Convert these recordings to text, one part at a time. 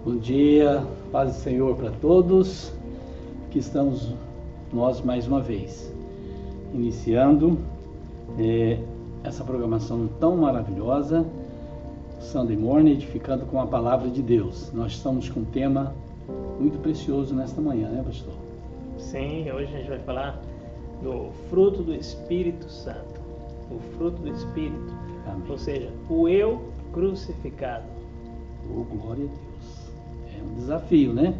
Bom dia, paz do Senhor para todos. Aqui estamos nós mais uma vez, iniciando essa programação tão maravilhosa, Sunday Morning, edificando com a palavra de Deus. Nós estamos com um tema muito precioso nesta manhã, né, pastor? Sim, hoje a gente vai falar do fruto do Espírito Santo. O fruto do Espírito, Amém. Ou seja, o eu crucificado. Oh, glória a Deus. É um desafio, né?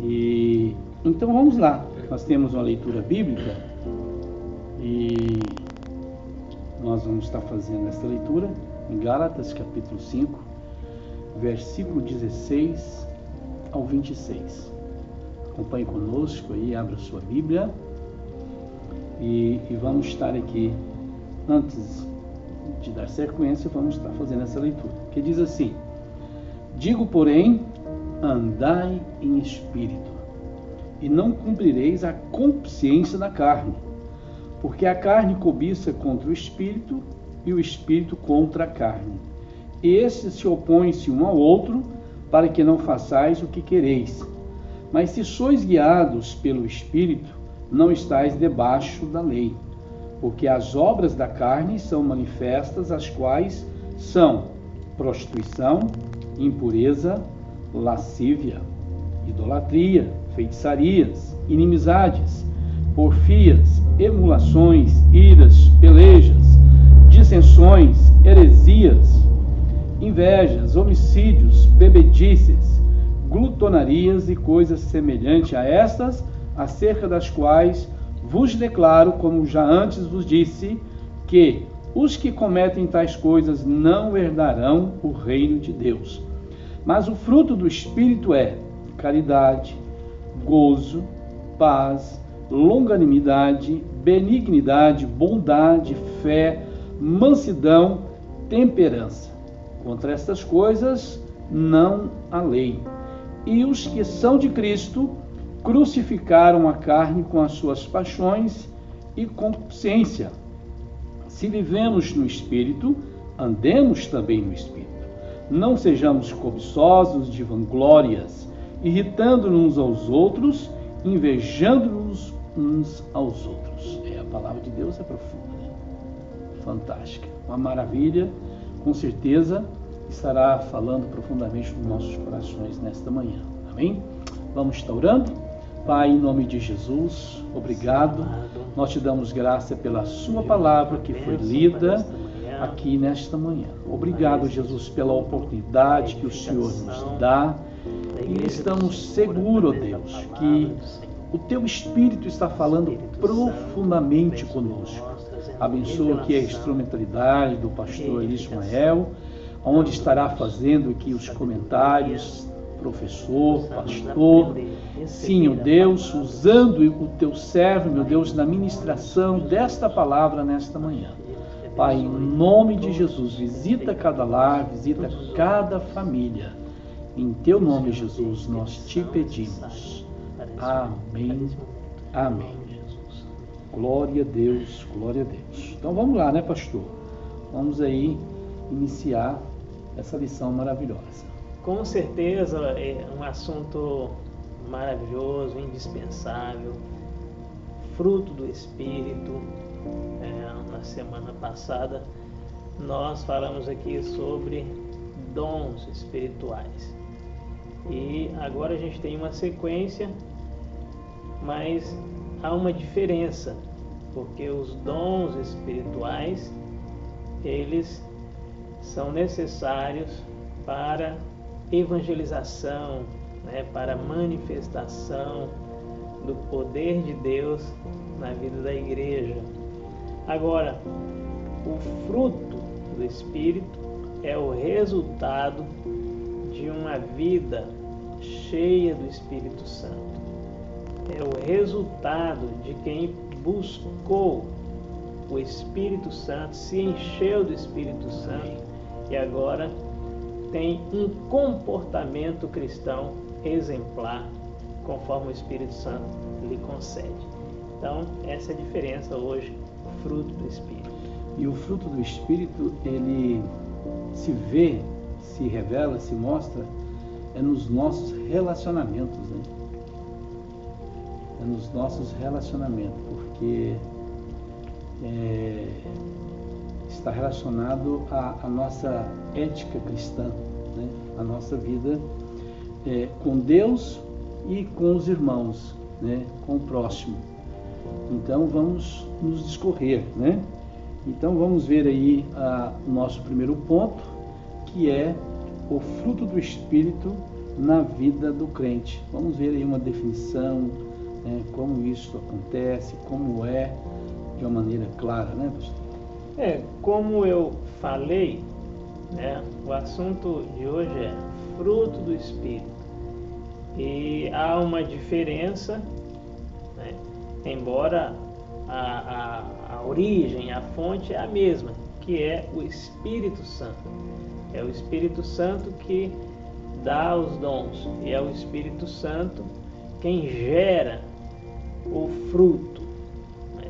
E então vamos lá. Nós temos uma leitura bíblica e nós vamos estar fazendo essa leitura em Gálatas capítulo 5, versículo 16 ao 26. Acompanhe conosco aí, abra sua Bíblia e vamos estar aqui. Antes de dar sequência, vamos estar fazendo essa leitura, que diz assim: digo, porém, andai em espírito, e não cumprireis a consciência da carne, porque a carne cobiça contra o espírito, e o espírito contra a carne. E estes se opõem-se um ao outro, para que não façais o que quereis. Mas se sois guiados pelo espírito, não estáis debaixo da lei. Porque as obras da carne são manifestas, as quais são prostituição, impureza, lascívia, idolatria, feitiçarias, inimizades, porfias, emulações, iras, pelejas, dissensões, heresias, invejas, homicídios, bebedices, glutonarias e coisas semelhantes a estas, acerca das quais vos declaro, como já antes vos disse, que os que cometem tais coisas não herdarão o reino de Deus. Mas o fruto do Espírito é caridade, gozo, paz, longanimidade, benignidade, bondade, fé, mansidão, temperança. Contra estas coisas não há lei. E os que são de Cristo crucificaram a carne com as suas paixões e concupiscência. Se vivemos no Espírito, andemos também no Espírito. Não sejamos cobiçosos de vanglórias, irritando-nos uns aos outros, invejando-nos uns aos outros. A palavra de Deus é profunda, né? Fantástica. Uma maravilha, com certeza estará falando profundamente nos nossos corações nesta manhã. Amém? Vamos estar orando? Pai, em nome de Jesus, obrigado. Nós te damos graça pela sua palavra que foi lida aqui nesta manhã. Obrigado, Jesus, pela oportunidade que o Senhor nos dá. E estamos seguros, ó Deus, que o teu Espírito está falando profundamente conosco. Abençoa aqui a instrumentalidade do pastor Ismael, onde estará fazendo aqui os comentários, professor, pastor. Sim, ó Deus, usando o teu servo, meu Deus, na ministração desta palavra nesta manhã. Pai, em nome de Jesus, visita cada lar, visita cada família. Em teu nome, Jesus, nós te pedimos. Amém. Amém. Glória a Deus, glória a Deus. Então vamos lá, né, pastor? Vamos aí iniciar essa lição maravilhosa. Com certeza é um assunto maravilhoso, indispensável, fruto do Espírito. Na semana passada nós falamos aqui sobre dons espirituais e agora a gente tem uma sequência, mas há uma diferença, porque os dons espirituais eles são necessários para evangelização, né, para manifestação do poder de Deus na vida da igreja. Agora, o fruto do Espírito é o resultado de uma vida cheia do Espírito Santo. É o resultado de quem buscou o Espírito Santo, se encheu do Espírito Santo e agora tem um comportamento cristão exemplar, conforme o Espírito Santo lhe concede. Então, essa é a diferença hoje, o fruto do Espírito. E o fruto do Espírito, ele se vê, se revela, se mostra é nos nossos relacionamentos, né? É nos nossos relacionamentos, porque está relacionado à nossa ética cristã, né? A nossa vida com Deus e com os irmãos, né? Com o próximo. Então vamos nos discorrer, né? Então vamos ver aí o nosso primeiro ponto, que é o fruto do Espírito na vida do crente. Vamos ver aí uma definição, né? Como isso acontece, como é, de uma maneira clara, né, pastor? Como eu falei, né, o assunto de hoje é fruto do Espírito. E há uma diferença, né, embora a origem, a fonte é a mesma, que é o Espírito Santo. É o Espírito Santo que dá os dons, e é o Espírito Santo quem gera o fruto, né?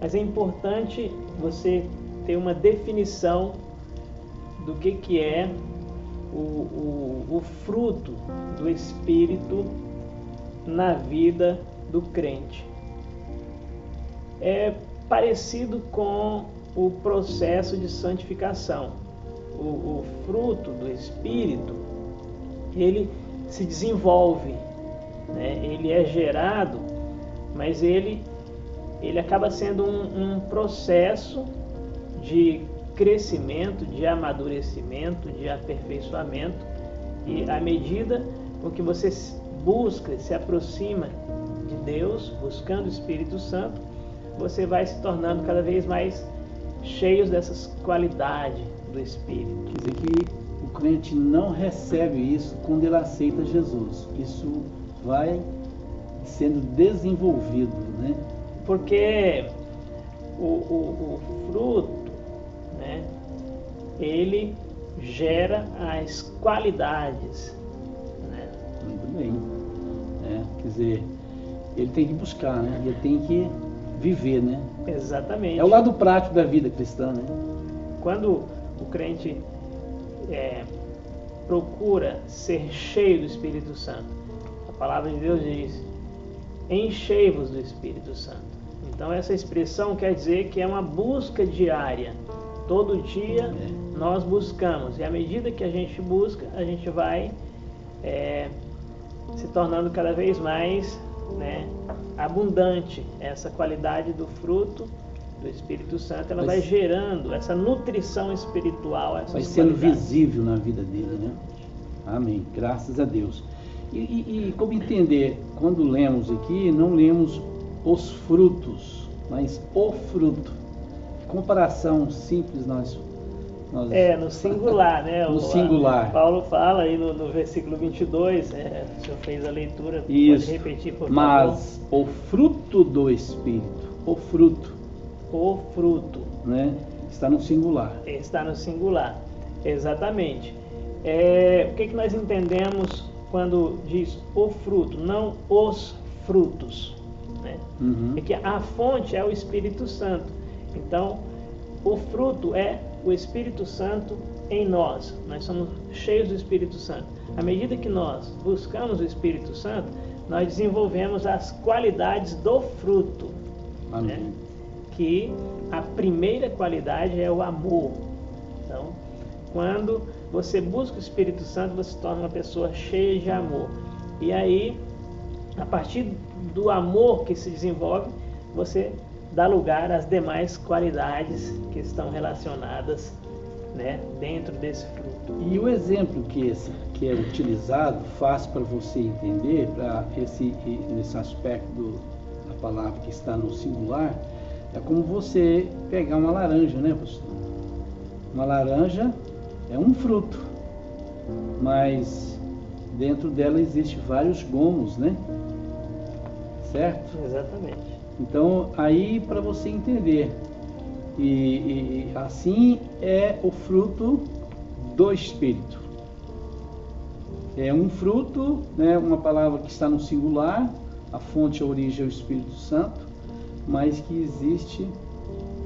Mas é importante você ter uma definição do que é o fruto do Espírito na vida do crente. É parecido com o processo de santificação. O fruto do Espírito, ele se desenvolve, né? Ele é gerado, mas ele acaba sendo um processo de crescimento, de amadurecimento, de aperfeiçoamento, e à medida com que você busca, se aproxima de Deus, buscando o Espírito Santo, você vai se tornando cada vez mais cheio dessas qualidades do Espírito. Quer dizer que o crente não recebe isso quando ele aceita Jesus. Isso vai sendo desenvolvido, né? Porque o fruto, né, ele gera as qualidades, né? Muito bem. Quer dizer, ele tem que buscar, né? Ele tem que viver, né? Exatamente. É o lado prático da vida cristã, né? Quando o crente procura ser cheio do Espírito Santo, a palavra de Deus diz: enchei-vos do Espírito Santo. Então essa expressão quer dizer que é uma busca diária. Todo dia nós buscamos, e à medida que a gente busca, a gente vai se tornando cada vez mais, né, abundante. Essa qualidade do fruto do Espírito Santo, ela vai gerando essa nutrição espiritual, vai sendo visível na vida dele, né? Amém, graças a Deus. E como entender, quando lemos aqui, não lemos os frutos, mas o fruto. Comparação simples nós no singular, né? No singular. Paulo fala aí no versículo 22, o senhor fez a leitura, isso. Pode repetir, por favor. Mas o fruto do Espírito, o fruto, né? Está no singular. Está no singular, exatamente. O que nós entendemos quando diz o fruto, não os frutos, né? É que a fonte é o Espírito Santo. Então, o fruto é o Espírito Santo em nós. Nós somos cheios do Espírito Santo. À medida que nós buscamos o Espírito Santo, nós desenvolvemos as qualidades do fruto. Amém. Né? Que a primeira qualidade é o amor. Então, quando você busca o Espírito Santo, você se torna uma pessoa cheia de amor. E aí, a partir do amor que se desenvolve, você dá lugar às demais qualidades que estão relacionadas, né, dentro desse fruto. E o exemplo que é utilizado, fácil para você entender, para nesse aspecto da palavra que está no singular, é como você pegar uma laranja, né, pastor? Uma laranja é um fruto, mas dentro dela existe vários gomos, né? Certo? Exatamente. Então, aí para você entender, e assim é o fruto do Espírito. É um fruto, né, uma palavra que está no singular, a fonte, a origem é o Espírito Santo, mas que existe,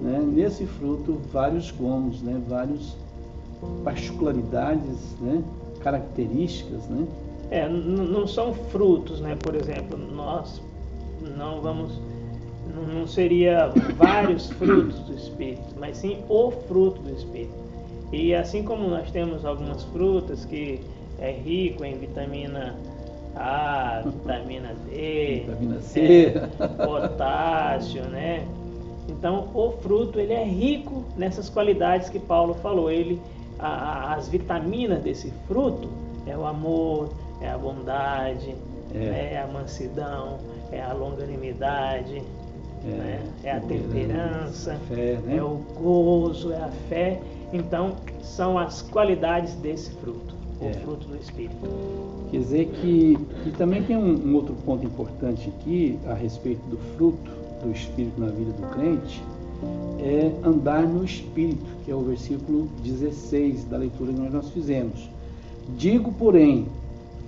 né, nesse fruto vários gomos, né, várias particularidades, né, características, né? Não são frutos, né? Por exemplo, nós não seria vários frutos do Espírito, mas sim o fruto do Espírito. E assim como nós temos algumas frutas que é rico em vitamina A, vitamina D, vitamina C, potássio, né? Então o fruto ele é rico nessas qualidades que Paulo falou. As vitaminas desse fruto é o amor, é a bondade, é a mansidão, é a longanimidade, né? É a temperança, fé, né? é o gozo, é a fé. Então são as qualidades desse fruto, o fruto do Espírito. Quer dizer que também tem um outro ponto importante aqui a respeito do fruto do Espírito na vida do crente, é andar no Espírito, que é o versículo 16 da leitura que nós fizemos. Digo, porém,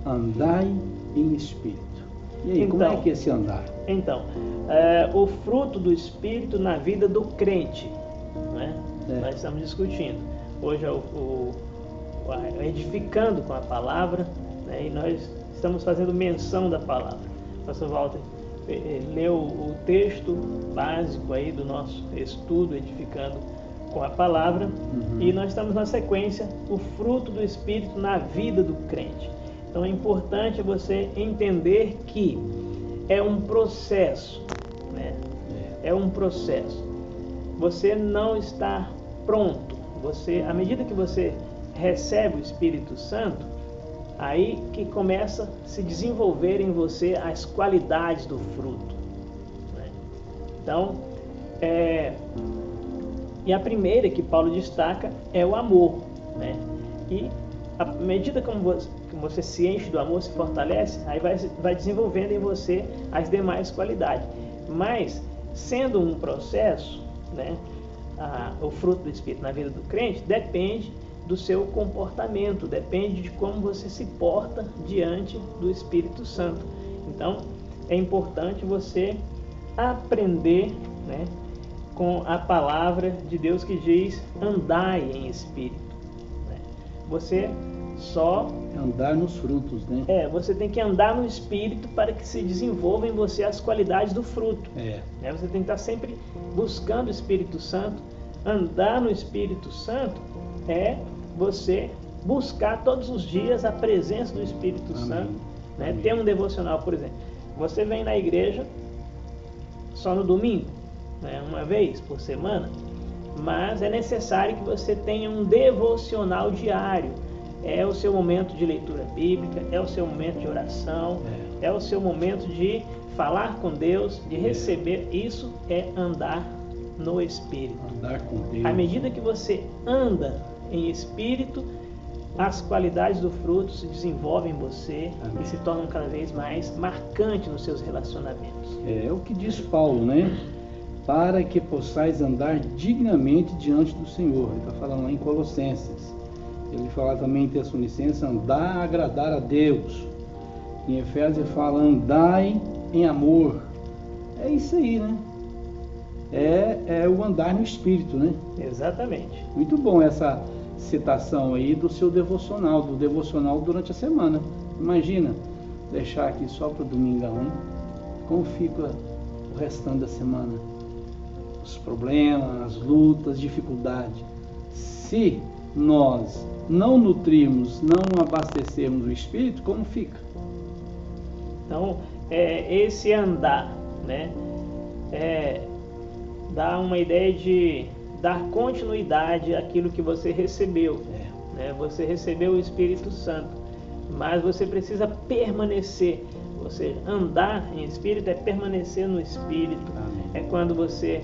andai em Espírito. E aí, como é que é esse andar? Então, o fruto do Espírito na vida do crente, né? Nós estamos discutindo. Hoje é edificando com a palavra, né? E nós estamos fazendo menção da palavra. O pastor Walter leu o texto básico aí do nosso estudo, edificando com a palavra, e nós estamos na sequência, o fruto do Espírito na vida do crente. Então é importante você entender que é um processo, né? É um processo. Você não está pronto. À medida que você recebe o Espírito Santo, aí que começa a se desenvolver em você as qualidades do fruto, né? Então, e a primeira que Paulo destaca é o amor, né? E à medida que você se enche do amor, se fortalece, aí vai desenvolvendo em você as demais qualidades. Mas, sendo um processo, né, o fruto do Espírito na vida do crente depende do seu comportamento, depende de como você se porta diante do Espírito Santo. Então, é importante você aprender, né, com a palavra de Deus que diz: andai em Espírito. Você só andar nos frutos, né? Você tem que andar no Espírito para que se desenvolva em você as qualidades do fruto. Você tem que estar sempre buscando o Espírito Santo. Andar no Espírito Santo é você buscar todos os dias a presença do Espírito Santo, né? Ter um devocional, por exemplo. Você vem na igreja só no domingo, né? Uma vez por semana, mas é necessário que você tenha um devocional diário. É o seu momento de leitura bíblica, é o seu momento de oração, é o seu momento de falar com Deus, de receber. Isso é andar no Espírito. Andar com Deus. À medida que você anda em Espírito, as qualidades do fruto se desenvolvem em você. Amém. E se tornam cada vez mais marcantes nos seus relacionamentos. É o que diz Paulo, né? Para que possais andar dignamente diante do Senhor. Ele está falando lá em Colossenses. Ele fala também em Tessalonicenses, andar a agradar a Deus. Em Efésios ele fala, andai em amor. É isso aí, né? É o andar no Espírito, né? Exatamente. Muito bom essa citação aí do seu devocional, do devocional durante a semana. Imagina, deixar aqui só para o domingão, hein? Como fica o restante da semana? Os problemas, as lutas, dificuldades. Se nós não nutrirmos, não abastecermos o Espírito, como fica? Então, esse andar, né? Dá uma ideia de dar continuidade àquilo que você recebeu. Né? Você recebeu o Espírito Santo, mas você precisa permanecer. Ou seja, andar em Espírito é permanecer no Espírito. Amém. É quando você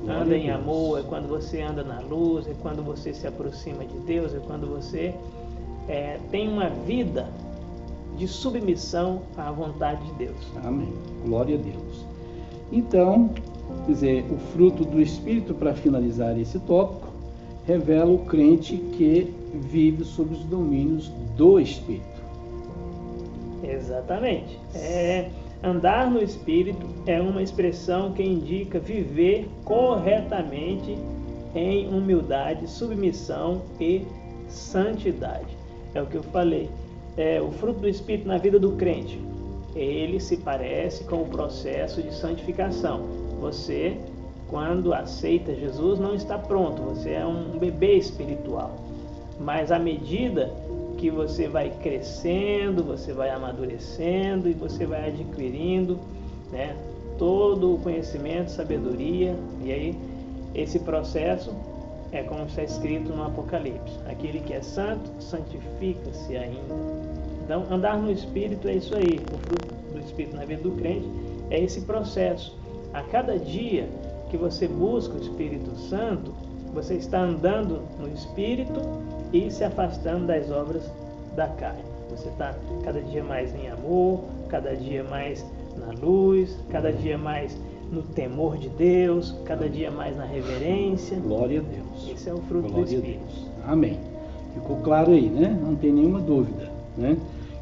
anda em amor, é quando você anda na luz, é quando você se aproxima de Deus, é quando você tem uma vida de submissão à vontade de Deus. Amém. Glória a Deus. Então, quer dizer, o fruto do Espírito, para finalizar esse tópico, revela o crente que vive sob os domínios do Espírito. Exatamente. Andar no Espírito é uma expressão que indica viver corretamente em humildade, submissão e santidade. É o que eu falei. o fruto do Espírito na vida do crente, ele se parece com o processo de santificação. Você, quando aceita Jesus, não está pronto, você é um bebê espiritual. Mas à medida que você vai crescendo, você vai amadurecendo e você vai adquirindo, né, todo o conhecimento, sabedoria, e aí esse processo é como está escrito no Apocalipse: aquele que é santo, santifica-se ainda. Então, andar no Espírito é isso aí. O fruto do Espírito na vida do crente é esse processo. A cada dia que você busca o Espírito Santo, você está andando no Espírito e se afastando das obras da carne. Você está cada dia mais em amor, cada dia mais na luz, cada dia mais no temor de Deus, cada dia mais na reverência. Glória a Deus. Esse é o fruto Glória do Espírito. A Deus. Amém. Ficou claro aí, né? Não tem nenhuma dúvida, né?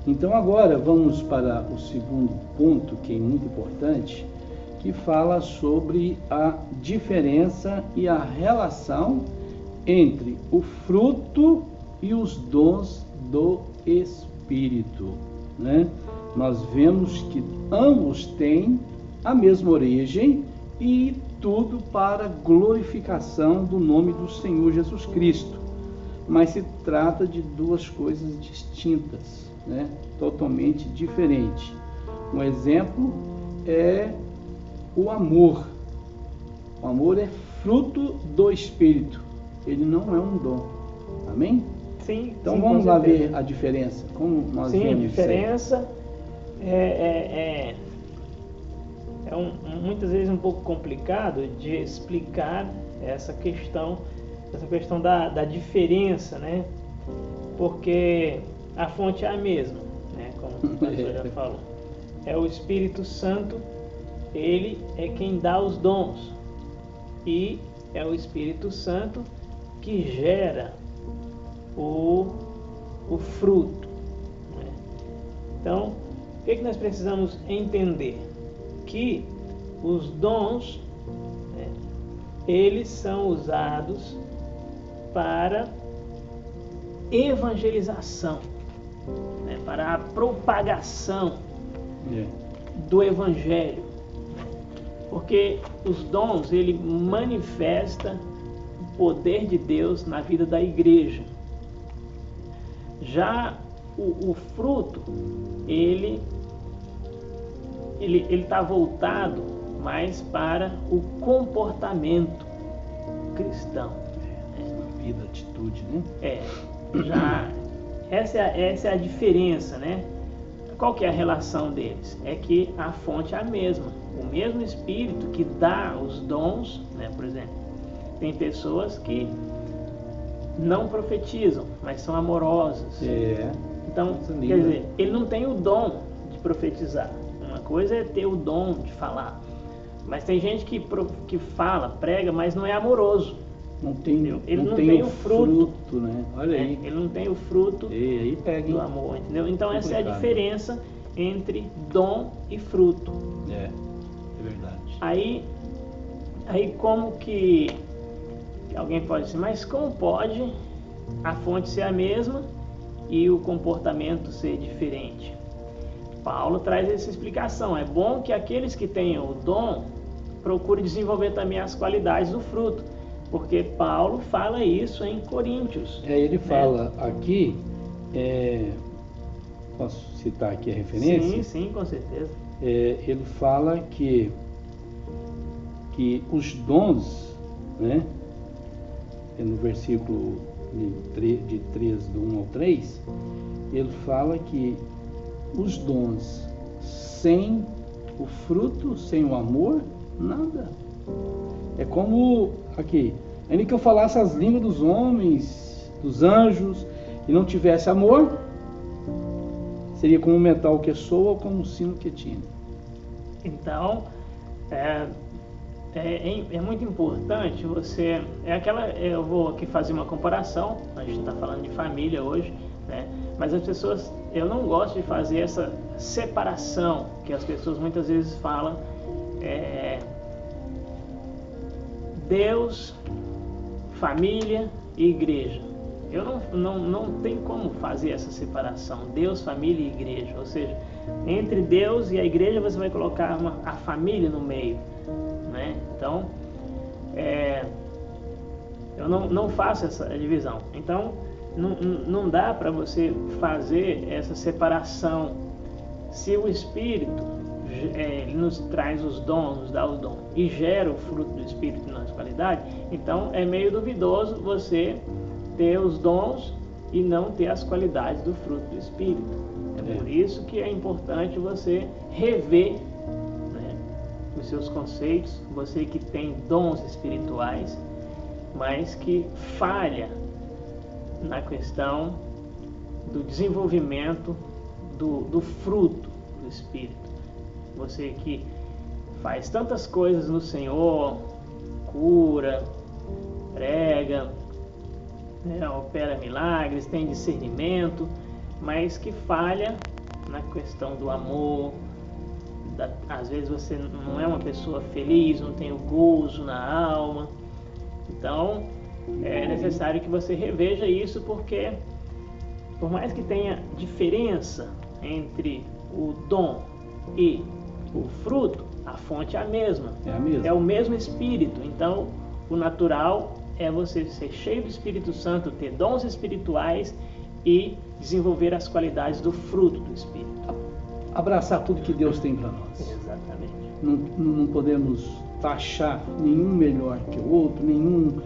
Então agora vamos para o segundo ponto, que é muito importante, que fala sobre a diferença e a relação entre o fruto e os dons do Espírito, né? Nós vemos que ambos têm a mesma origem e tudo para glorificação do nome do Senhor Jesus Cristo, mas se trata de duas coisas distintas, né? Totalmente diferentes. Um exemplo é o amor. O amor é fruto do Espírito, ele não é um dom. Amém? Sim. Então sim, vamos lá ver a diferença. Como nós sim, a vemos diferença muitas vezes um pouco complicado de explicar essa questão da diferença, né? Porque a fonte é a mesma, né? Como o pastor já falou. É o Espírito Santo, ele é quem dá os dons. E é o Espírito Santo que gera o fruto, né? Então, o que nós precisamos entender? Que os dons, né, eles são usados para evangelização, né, para a propagação do Evangelho. Porque os dons, ele manifesta o poder de Deus na vida da igreja. Já o fruto, ele está voltado mais para o comportamento cristão. Vida, atitude, né? Já essa é a diferença, né? Qual que é a relação deles? É que a fonte é a mesma. O mesmo Espírito que dá os dons, né? Por exemplo, tem pessoas que não profetizam, mas são amorosas. Então, quer dizer, ele não tem o dom de profetizar. Uma coisa é ter o dom de falar, mas tem gente que fala, prega, mas não é amoroso. Ele não tem o fruto, né? Olha aí. Ele não tem o fruto aí pega, do amor, entendeu? Então essa é a diferença entre dom e fruto. É verdade. Aí como que alguém pode dizer, mas como pode a fonte ser a mesma e o comportamento ser diferente? Paulo traz essa explicação. É bom que aqueles que tenham o dom procurem desenvolver também as qualidades do fruto, porque Paulo fala isso em Coríntios. Ele fala aqui, posso citar aqui a referência? Sim, com certeza. Ele fala que os dons, né, no versículo de 3, do 1 ao 3, ele fala que os dons sem o fruto, sem o amor, nada. É como aqui, ainda que eu falasse as línguas dos homens, dos anjos, e não tivesse amor, seria como um metal que soa ou como um sino que tine. Então, é muito importante você... eu vou aqui fazer uma comparação, a gente está falando de família hoje, né? Mas as pessoas... Eu não gosto de fazer essa separação que as pessoas muitas vezes falam. Deus, família e igreja. Eu não tem como fazer essa separação, Deus, família e igreja. Ou seja, entre Deus e a igreja você vai colocar a família no meio, né? Então, eu não faço essa divisão. Então, não dá para você fazer essa separação. Se o Espírito ele nos traz os dons, nos dá os dons e gera o fruto do Espírito em nossa qualidade, então é meio duvidoso você ter os dons e não ter as qualidades do fruto do Espírito. É por isso que é importante você rever, né, os seus conceitos, você que tem dons espirituais, mas que falha na questão do desenvolvimento do fruto do Espírito. Você que faz tantas coisas no Senhor, cura, prega, opera milagres, tem discernimento, mas que falha na questão do amor. Às vezes você não é uma pessoa feliz, não tem o gozo na alma. Então é necessário que você reveja isso, porque por mais que tenha diferença entre o dom e o fruto, a fonte é a mesma. É o mesmo Espírito. Então, o natural é você ser cheio do Espírito Santo, ter dons espirituais e desenvolver as qualidades do fruto do Espírito. Abraçar tudo que Deus tem para nós. Exatamente. Não podemos taxar nenhum melhor que o outro, nenhum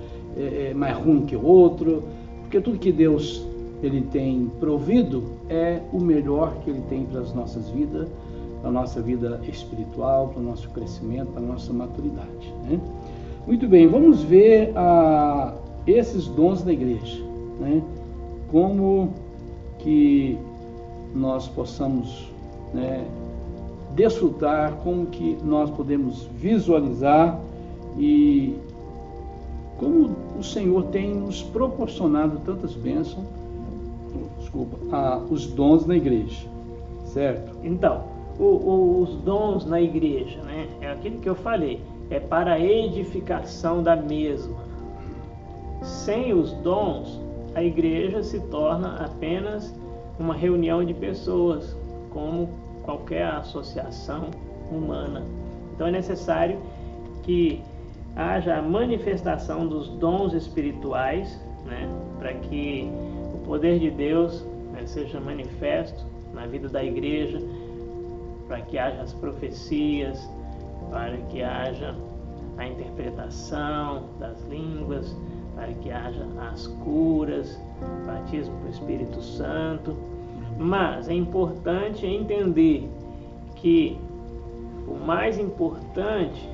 mais ruim que o outro, porque tudo que Deus ele tem provido é o melhor que Ele tem para as nossas vidas, para a nossa vida espiritual, para o nosso crescimento, para a nossa maturidade, né? Muito bem, vamos ver esses dons da igreja, né? Como que nós possamos, né, desfrutar, como que nós podemos visualizar e como o Senhor tem nos proporcionado tantas bênçãos, os dons na igreja, certo? Então, os dons na igreja, né, é aquilo que eu falei, é para a edificação da mesma. Sem os dons, a igreja se torna apenas uma reunião de pessoas, como qualquer associação humana. Então é necessário que haja a manifestação dos dons espirituais, né, para que o poder de Deus, né, seja manifesto na vida da igreja, para que haja as profecias, para que haja a interpretação das línguas, para que haja as curas, batismo com o Espírito Santo. Mas é importante entender que o mais importante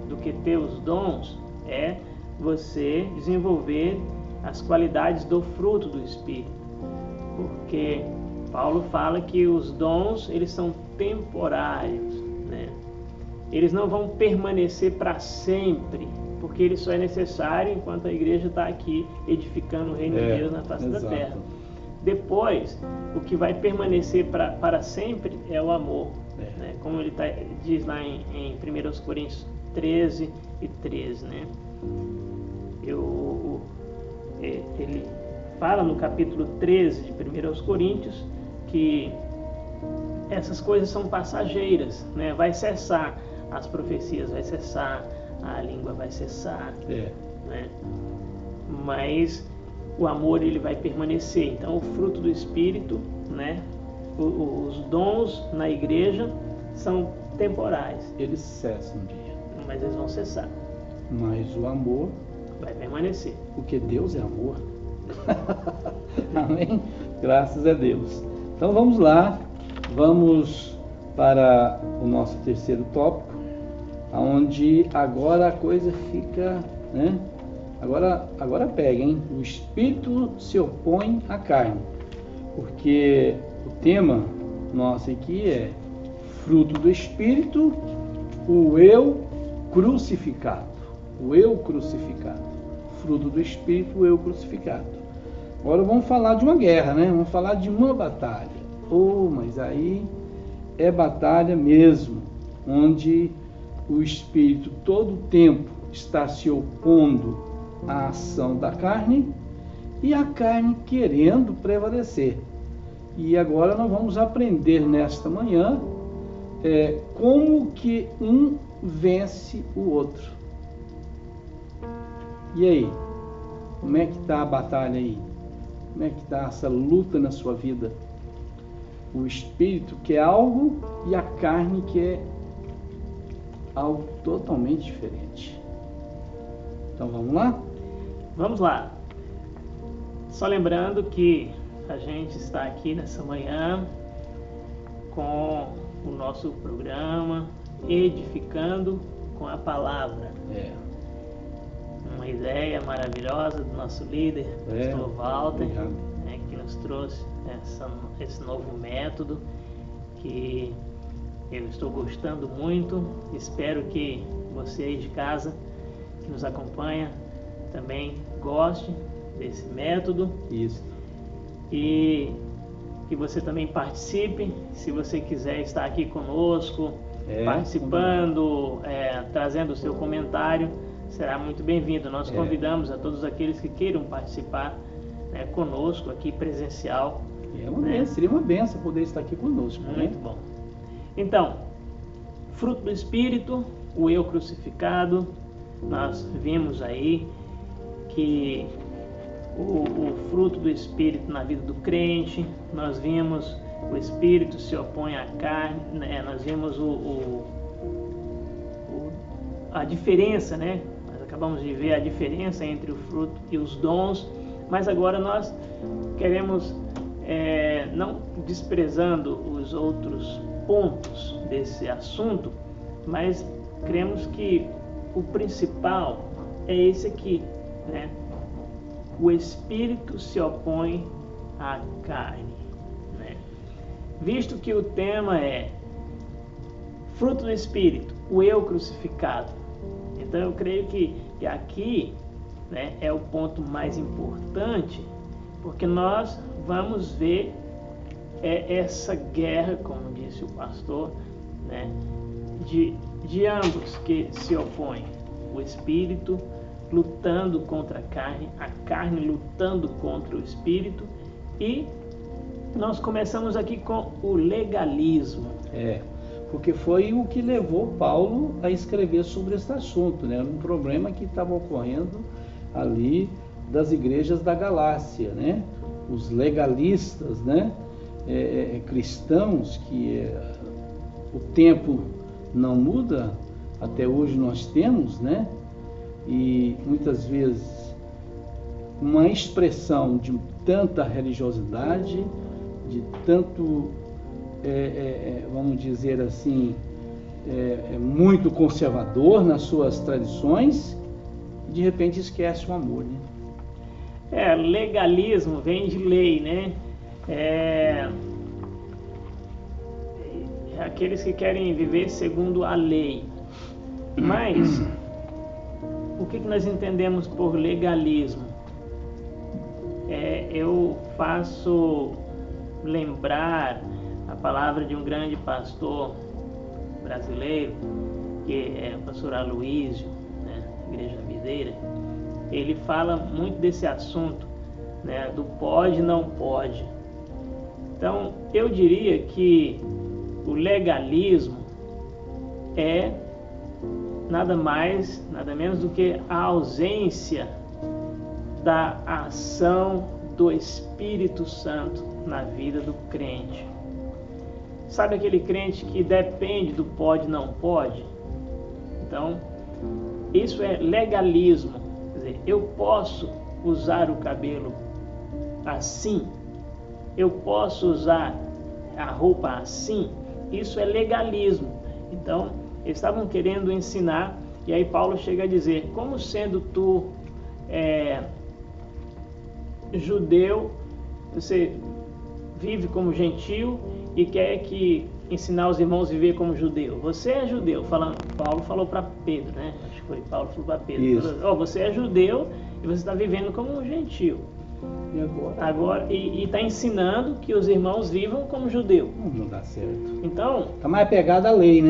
do que ter os dons é você desenvolver as qualidades do fruto do Espírito, porque Paulo fala que os dons eles são temporários, né? Eles não vão permanecer para sempre, porque ele só é necessário enquanto a igreja está aqui edificando o reino de Deus na face da terra. Depois, o que vai permanecer para sempre é o amor, né? Como ele diz lá em 1 Coríntios 13 e 13, né? Ele fala no capítulo 13 de 1 Coríntios que essas coisas são passageiras, né? Vai cessar, as profecias vai cessar, a língua vai cessar, né? Mas o amor ele vai permanecer. Então o fruto do Espírito, né? Os dons na igreja são temporais. Eles cessam um dia, mas eles vão cessar. Mas o amor vai permanecer. Porque Deus é amor. Amém? Graças a Deus. Então vamos lá, vamos para o nosso terceiro tópico, onde agora a coisa fica, né? Agora pega, hein? O Espírito se opõe à carne, porque o tema nosso aqui é fruto do Espírito, o eu crucificado. O eu crucificado. Fruto do Espírito, o eu crucificado. Agora vamos falar de uma guerra, né? Vamos falar de uma batalha. Mas aí é batalha mesmo, onde o Espírito todo o tempo está se opondo à ação da carne e a carne querendo prevalecer. E agora nós vamos aprender nesta manhã como que um vence o outro. E aí? Como é que está a batalha aí? Como é que está essa luta na sua vida? O espírito quer algo e a carne quer algo totalmente diferente. Então vamos lá? Vamos lá. Só lembrando que a gente está aqui nessa manhã com o nosso programa Edificando com a Palavra. Uma ideia maravilhosa do nosso líder, pastor Walter, que nos trouxe esse novo método que eu estou gostando muito. Espero que você aí de casa que nos acompanha também goste desse método. Isso. E que você também participe, se você quiser estar aqui conosco, participando, trazendo o seu comentário, será muito bem-vindo. Nós convidamos a todos aqueles que queiram participar conosco aqui presencial. Seria uma benção poder estar aqui conosco. Muito bom. Então, fruto do Espírito, o eu crucificado, nós vimos aí que o fruto do Espírito na vida do crente, nós vimos o Espírito se opõe à carne, nós vimos a diferença, nós acabamos de ver a diferença entre o fruto e os dons, mas agora nós queremos, não desprezando os outros pontos desse assunto, mas cremos que o principal é esse aqui, O Espírito se opõe à carne, Visto que o tema é fruto do Espírito, o eu crucificado, então eu creio que aqui é o ponto mais importante, porque nós vamos ver essa guerra, como disse o pastor, de ambos que se opõem, o Espírito lutando contra a carne lutando contra o Espírito, e nós começamos aqui com o legalismo. Porque foi o que levou Paulo a escrever sobre esse assunto, um problema que estava ocorrendo ali das igrejas da Galácia, Os legalistas, cristãos que o tempo não muda, até hoje nós temos, e muitas vezes uma expressão de tanta religiosidade, de tanto, vamos dizer assim, muito conservador nas suas tradições, e de repente esquece o amor, Legalismo vem de lei, aqueles que querem viver segundo a lei. Mas o que nós entendemos por legalismo? Eu faço lembrar a palavra de um grande pastor brasileiro, que é o pastor Aloísio, Igreja Videira. Ele fala muito desse assunto, do pode, não pode. Então, eu diria que o legalismo é nada mais, nada menos do que a ausência da ação do Espírito Santo na vida do crente. Sabe aquele crente que depende do pode, não pode? Então, isso é legalismo. Quer dizer, eu posso usar o cabelo assim, eu posso usar a roupa assim, isso é legalismo. Então, eles estavam querendo ensinar, e aí Paulo chega a dizer, como sendo tu judeu, você vive como gentio e quer ensinar os irmãos a viver como judeu. Você é judeu, Paulo falou para Pedro, acho que foi Paulo falou para Pedro, você é judeu e você está vivendo como um gentio. E agora está ensinando que os irmãos vivam como judeu. Não dá certo. Então, está mais pegado à lei,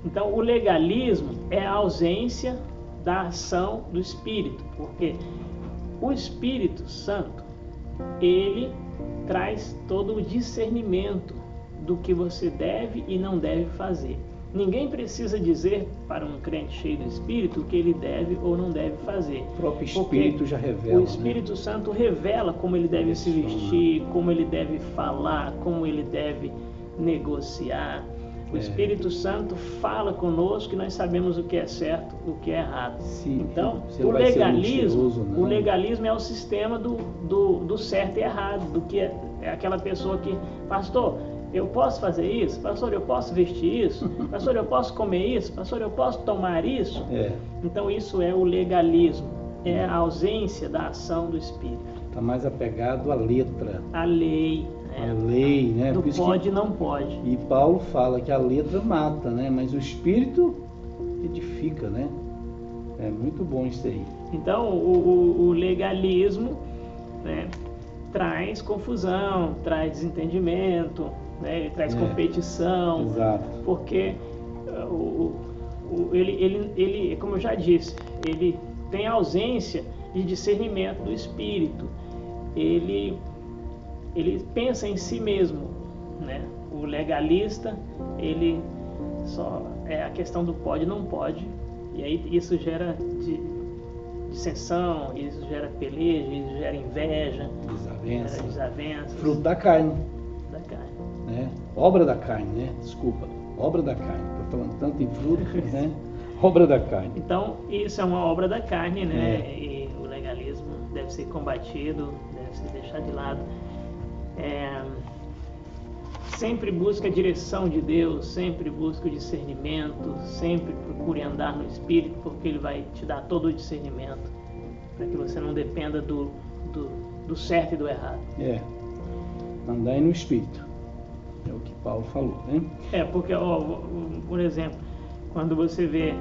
Então, o legalismo é a ausência da ação do Espírito, porque O Espírito Santo, ele traz todo o discernimento do que você deve e não deve fazer. Ninguém precisa dizer para um crente cheio do Espírito o que ele deve ou não deve fazer. O próprio Espírito já revela. O Espírito Santo revela como ele deve se vestir, como ele deve falar, como ele deve negociar. O Espírito Santo fala conosco e nós sabemos o que é certo, o que é errado. Sim, então, o legalismo é o sistema do certo e errado, do que é aquela pessoa que, pastor, eu posso fazer isso? Pastor, eu posso vestir isso? Pastor, eu posso comer isso? Pastor, eu posso tomar isso? Então, isso é o legalismo, é a ausência da ação do Espírito. Está mais apegado à letra. A lei. A lei, né? Do pode e não pode. E Paulo fala que a letra mata, né? Mas o Espírito edifica, né? É muito bom isso aí. Então, o legalismo, né, traz confusão, traz desentendimento, né? Ele traz competição. Exato. Porque ele, como eu já disse, ele tem ausência de discernimento do Espírito. Ele pensa em si mesmo, né? O legalista, ele só é a questão do pode e não pode, e aí isso gera dissensão, isso gera peleja, isso gera inveja, desavenças. Fruto da carne. Da carne. Né? Obra da carne, né? Desculpa, obra da carne. Estou falando tanto em fruto, né? Obra da carne. Então, isso é uma obra da carne, né? E o legalismo deve ser combatido, deve ser deixado de lado. Sempre busca a direção de Deus, sempre busca o discernimento, sempre procure andar no Espírito, porque Ele vai te dar todo o discernimento, para que você não dependa do certo e do errado. Andar no Espírito, é o que Paulo falou, né? Porque, por exemplo, quando você vê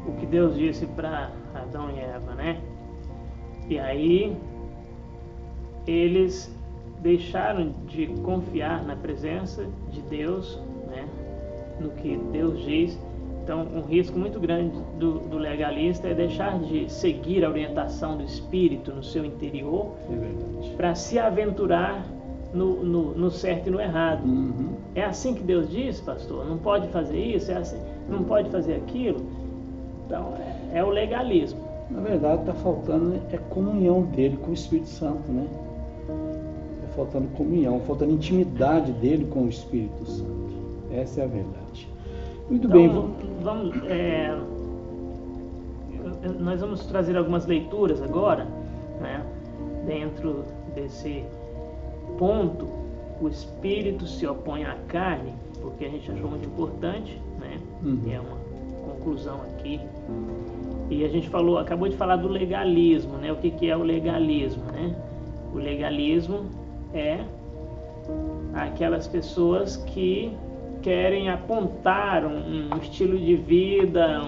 o que Deus disse para Adão e Eva, né? E aí eles deixaram de confiar na presença de Deus, né, no que Deus diz. Então, um risco muito grande do legalista é deixar de seguir a orientação do Espírito no seu interior para se aventurar no certo e no errado. É assim que Deus diz, pastor? Não pode fazer isso? É assim? Não pode fazer aquilo? Então, é o legalismo. Na verdade, está faltando comunhão dele com o Espírito Santo, né? Faltando comunhão, faltando intimidade dele com o Espírito Santo. Essa é a verdade. Muito então, bem. Nós vamos trazer algumas leituras agora, né? Dentro desse ponto, o Espírito se opõe à carne, porque a gente achou muito importante, né? É uma conclusão aqui. E a gente acabou de falar do legalismo, né? O que é o legalismo, né? O legalismo é aquelas pessoas que querem apontar um estilo de vida,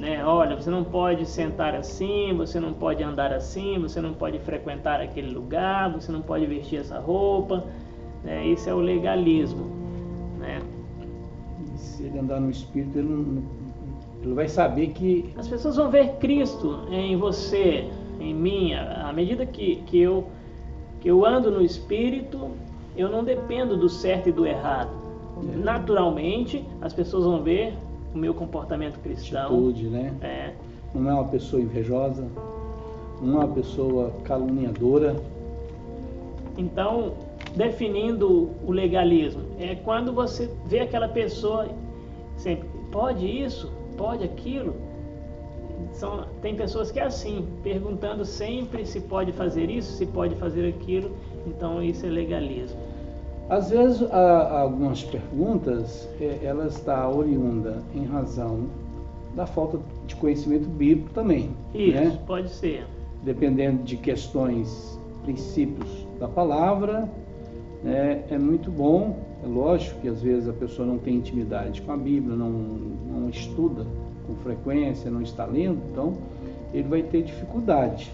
né? Olha, você não pode sentar assim, você não pode andar assim, você não pode frequentar aquele lugar, você não pode vestir essa roupa, né? Isso é o legalismo, né? E se ele andar no Espírito, ele vai saber que... As pessoas vão ver Cristo em você, em mim, à medida que eu ando no Espírito, eu não dependo do certo e do errado. Naturalmente, as pessoas vão ver o meu comportamento cristão. Atitude, né? Não é uma pessoa invejosa, não é uma pessoa caluniadora. Então, definindo o legalismo, é quando você vê aquela pessoa sempre, pode isso, pode aquilo. Tem pessoas que é assim, perguntando sempre se pode fazer isso, se pode fazer aquilo. Então isso é legalismo. Às vezes algumas perguntas ela está oriunda em razão da falta de conhecimento bíblico também. Isso, né? Pode ser. Dependendo de questões, princípios da palavra, é muito bom. É lógico que às vezes a pessoa não tem intimidade com a Bíblia, não estuda com frequência, não está lendo, então ele vai ter dificuldade.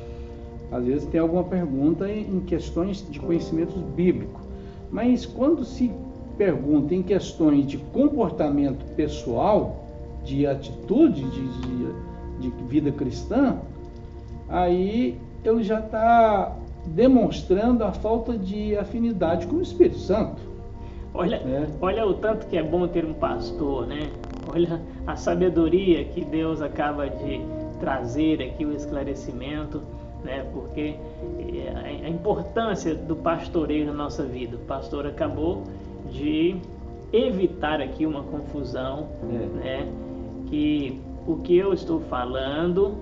Às vezes tem alguma pergunta em questões de conhecimentos bíblicos, mas quando se pergunta em questões de comportamento pessoal, de atitude, de vida cristã, aí ele já está demonstrando a falta de afinidade com o Espírito Santo. Olha o tanto que é bom ter um pastor, né? Olha a sabedoria que Deus acaba de trazer aqui, o esclarecimento, né? Porque a importância do pastoreio na nossa vida. O pastor acabou de evitar aqui uma confusão, né? Que o que eu estou falando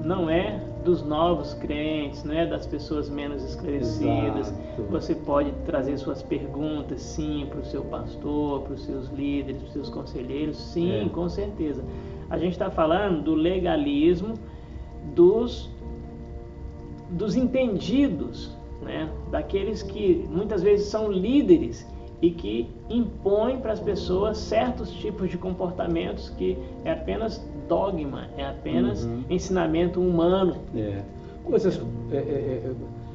não é dos novos crentes, não é das pessoas menos esclarecidas. Exato. Você pode trazer suas perguntas, sim, para o seu pastor, para os seus líderes, para os seus conselheiros, sim, com certeza. A gente está falando do legalismo dos entendidos, né? Daqueles que muitas vezes são líderes e que impõem para as pessoas certos tipos de comportamentos que é apenas dogma, é apenas ensinamento humano. Coisas...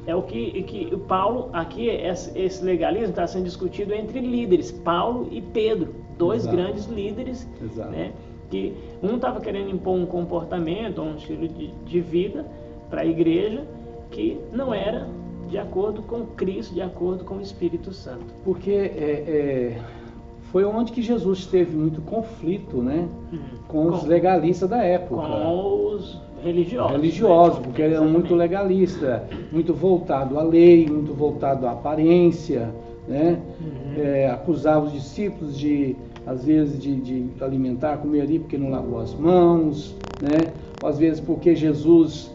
É o que o Paulo, aqui esse legalismo está sendo discutido entre líderes, Paulo e Pedro, dois grandes líderes, né? Que um estava querendo impor um comportamento, um estilo de vida para a igreja que não era de acordo com Cristo, de acordo com o Espírito Santo. Porque foi onde que Jesus teve muito conflito, né? Com os legalistas da época. Com os religiosos. Religiosos, porque ele era muito legalista, muito voltado à lei, muito voltado à aparência, né? Acusava os discípulos de, às vezes, de alimentar, comer ali porque não lavou as mãos, né? Ou às vezes porque Jesus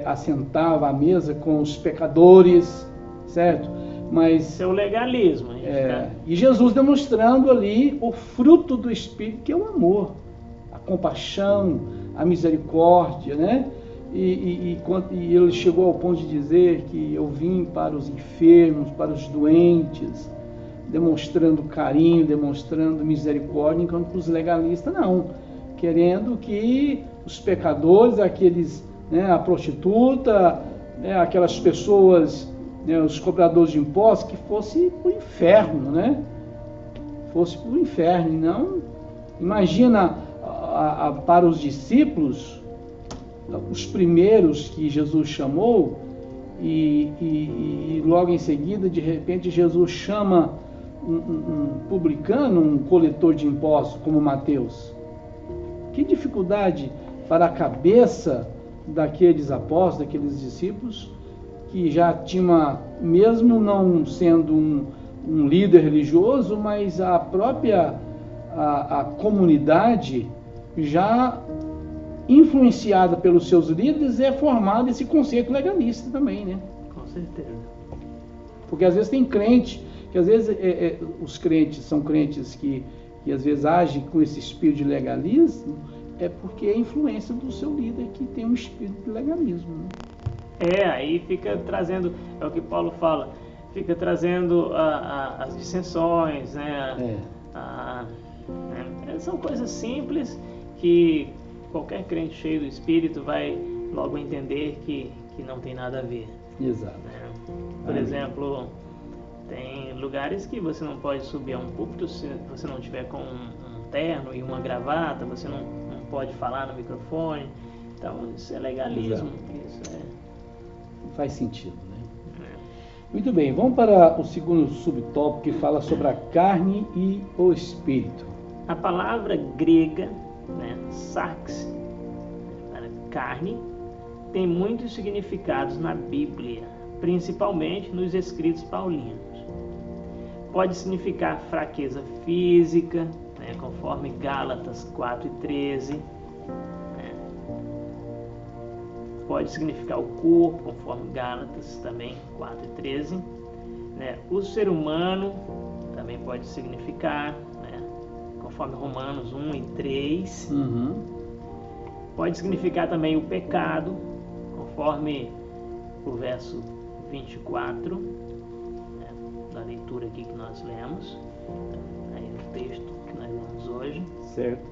assentava à mesa com os pecadores, certo? Mas seu legalismo. E Jesus demonstrando ali o fruto do Espírito, que é o amor, a compaixão, a misericórdia, né? E ele chegou ao ponto de dizer que eu vim para os enfermos, para os doentes, demonstrando carinho, demonstrando misericórdia, enquanto os legalistas não, querendo que os pecadores, aqueles, né, a prostituta, né, aquelas pessoas, né, os cobradores de impostos, que fosse para o inferno, né? Fosse para o inferno. E não, imagina para os discípulos, os primeiros que Jesus chamou, e logo em seguida, de repente, Jesus chama um publicano, um coletor de impostos, como Mateus. Que dificuldade para a cabeça daqueles apóstolos, daqueles discípulos, que já tinha, mesmo não sendo um líder religioso, mas a própria a comunidade, já influenciada pelos seus líderes, é formado esse conceito legalista também, né? Com certeza. Porque às vezes tem crente, que às vezes os crentes são crentes que às vezes agem com esse espírito de legalismo, é porque é a influência do seu líder que tem um espírito de legalismo, né? Aí fica trazendo, é o que Paulo fala, fica trazendo as dissensões, né? São coisas simples que qualquer crente cheio do Espírito vai logo entender que não tem nada a ver. Exato. Por exemplo, tem lugares que você não pode subir a um púlpito se você não tiver com um terno e uma gravata, você não pode falar no microfone. Então isso é legalismo. Isso faz sentido, né? Muito bem, vamos para o segundo subtópico, que fala sobre a carne e o espírito. A palavra grega, né, sarx, para carne, tem muitos significados na Bíblia, principalmente nos escritos paulinos. Pode significar fraqueza física, né, conforme Gálatas 4:13. Pode significar o corpo, conforme Gálatas também 4:13. Né? O ser humano também pode significar, né, conforme Romanos 1:3. Pode significar também o pecado, conforme o verso 24, né, da leitura aqui que nós lemos, aí no texto que nós lemos hoje. Certo.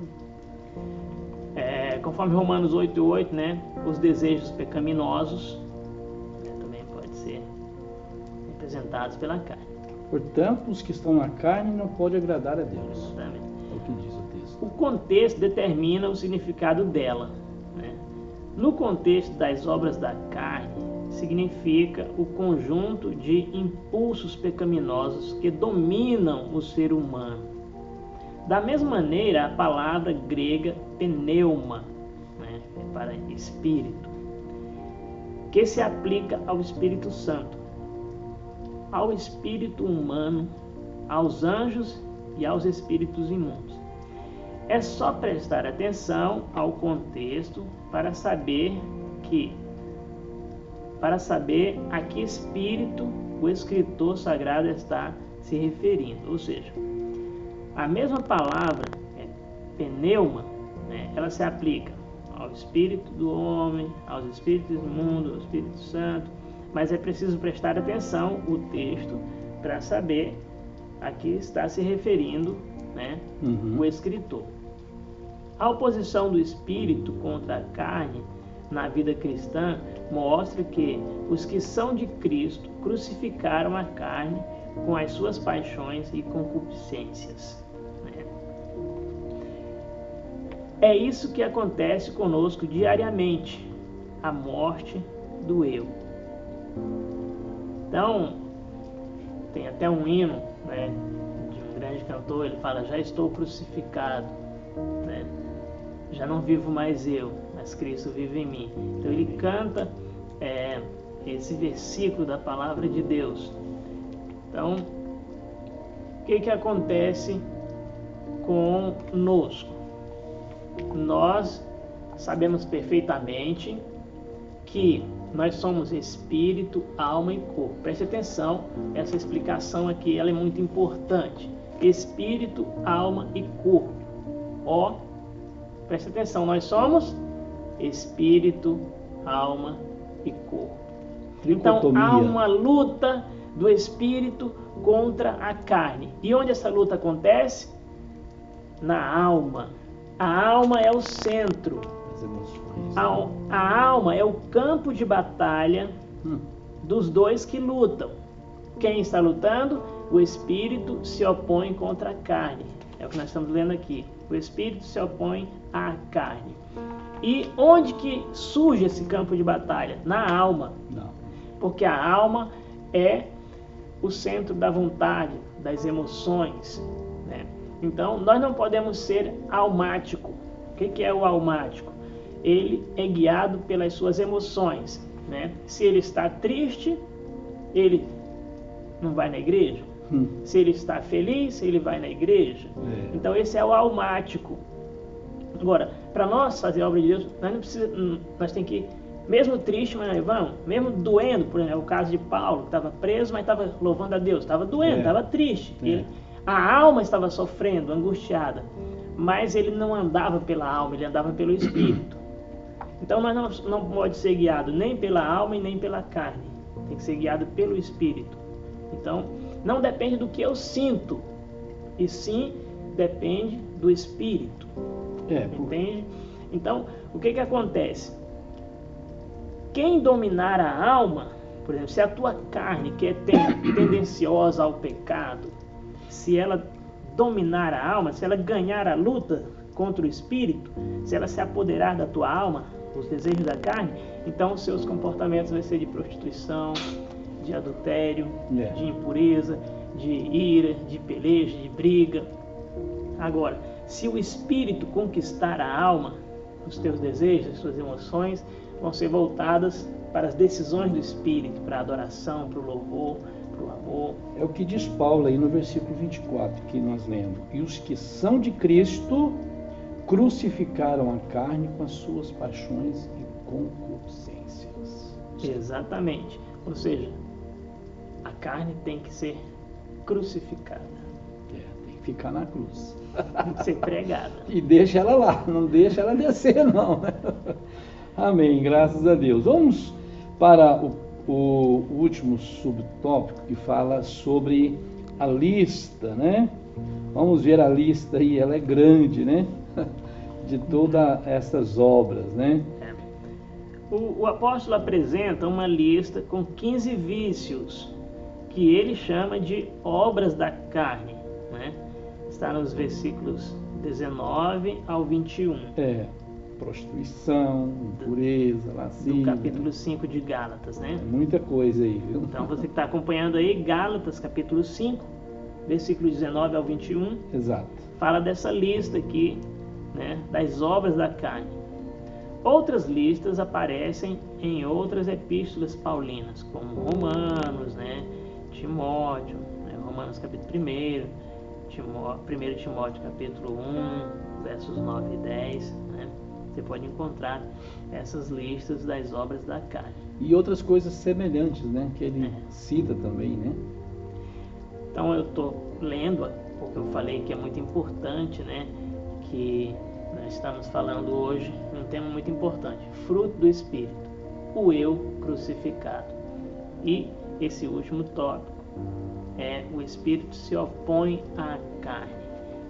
Conforme Romanos 8:8, né, os desejos pecaminosos, né, também podem ser representados pela carne. Portanto, os que estão na carne não podem agradar a Deus. Exatamente. É o que diz o texto. O contexto determina o significado dela, né? No contexto das obras da carne, significa o conjunto de impulsos pecaminosos que dominam o ser humano. Da mesma maneira, a palavra grega pneuma, né, é para espírito, que se aplica ao Espírito Santo, ao espírito humano, aos anjos e aos espíritos imundos. É só prestar atenção ao contexto para saber a que espírito o escritor sagrado está se referindo. Ou seja, a mesma palavra, pneuma, né, ela se aplica ao espírito do homem, aos espíritos imundos, ao Espírito Santo, mas é preciso prestar atenção o texto para saber a que está se referindo, né, o escritor. A oposição do espírito contra a carne na vida cristã mostra que os que são de Cristo crucificaram a carne com as suas paixões e concupiscências. É isso que acontece conosco diariamente, a morte do eu. Então, tem até um hino, né, de um grande cantor, ele fala: já estou crucificado, né? Já não vivo mais eu, mas Cristo vive em mim. Então ele canta esse versículo da palavra de Deus. Então, o que acontece conosco? Nós sabemos perfeitamente que nós somos espírito, alma e corpo. Preste atenção, essa explicação aqui ela é muito importante. Espírito, alma e corpo. Preste atenção, nós somos espírito, alma e corpo. Então há uma luta do espírito contra a carne. E onde essa luta acontece? Na alma. A alma é o centro. A alma é o campo de batalha dos dois que lutam. Quem está lutando? O espírito se opõe contra a carne. É o que nós estamos lendo aqui. O espírito se opõe à carne. E onde que surge esse campo de batalha? Na alma. Não. Porque a alma é o centro da vontade, das emoções, né? Então, nós não podemos ser almático. O que é o almático? Ele é guiado pelas suas emoções, né? Se ele está triste, ele não vai na igreja. Se ele está feliz, ele vai na igreja. Então esse é o almático. Agora, para nós fazer a obra de Deus, nós não precisamos, nós temos que, mesmo triste, mas nós vamos, mesmo doendo, por exemplo, o caso de Paulo, que estava preso, mas estava louvando a Deus, estava doendo, estava triste. A alma estava sofrendo, angustiada, mas ele não andava pela alma, ele andava pelo espírito. Então nós não pode ser guiado nem pela alma e nem pela carne, tem que ser guiado pelo espírito. Então não depende do que eu sinto, e sim depende do espírito. Entende? Então, o que acontece? Quem dominar a alma, por exemplo, se a tua carne, que é tendenciosa ao pecado, se ela dominar a alma, se ela ganhar a luta contra o espírito, se ela se apoderar da tua alma, os desejos da carne, então os seus comportamentos vão ser de prostituição, de adultério, de impureza, de ira, de peleja, de briga. Agora, se o espírito conquistar a alma, os teus desejos, as suas emoções vão ser voltadas para as decisões do espírito, para a adoração, para o louvor, para o amor. É o que diz Paulo aí no versículo 24 que nós lemos. E os que são de Cristo crucificaram a carne com as suas paixões e concupiscências. Exatamente. Ou seja, a carne tem que ser crucificada. Tem que ficar na cruz. Tem que ser pregada. E deixa ela lá, não deixa ela descer, não. Amém, graças a Deus. Vamos para o último subtópico que fala sobre a lista, né? Vamos ver a lista aí, ela é grande, né? De todas essas obras, né? O apóstolo apresenta uma lista com 15 vícios que ele chama de obras da carne, né? Está nos versículos 19 ao 21. prostituição, impureza, Do lascívia. capítulo 5 de Gálatas, né? Muita coisa aí, viu? Então você que está acompanhando aí, Gálatas capítulo 5, versículo 19 ao 21, Exato. fala dessa lista aqui, né, das obras da carne. Outras listas aparecem em outras epístolas paulinas, como Romanos, né, Timóteo, né, Romanos capítulo 1, 1 Timóteo capítulo 1, versos 9 e 10, né? Você pode encontrar essas listas das obras da carne. E outras coisas semelhantes, né? Que ele cita também, né? Então eu estou lendo, porque eu falei que é muito importante, né? Que nós estamos falando hoje um tema muito importante, fruto do Espírito, o eu crucificado. E esse último tópico é o Espírito se opõe à carne.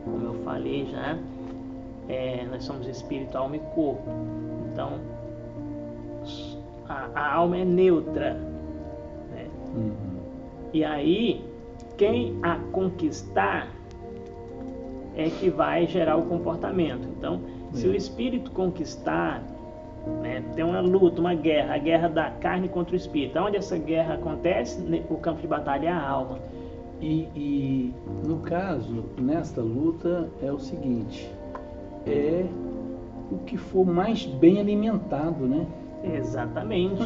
Como eu falei já, nós somos espírito, alma e corpo. Então, a alma é neutra, né? E aí, quem a conquistar é que vai gerar o comportamento. Então, se o espírito conquistar, né, tem uma luta, uma guerra, a guerra da carne contra o espírito. Onde essa guerra acontece, o campo de batalha é a alma. E no caso, nesta luta é o seguinte, é o que for mais bem alimentado, né? Exatamente.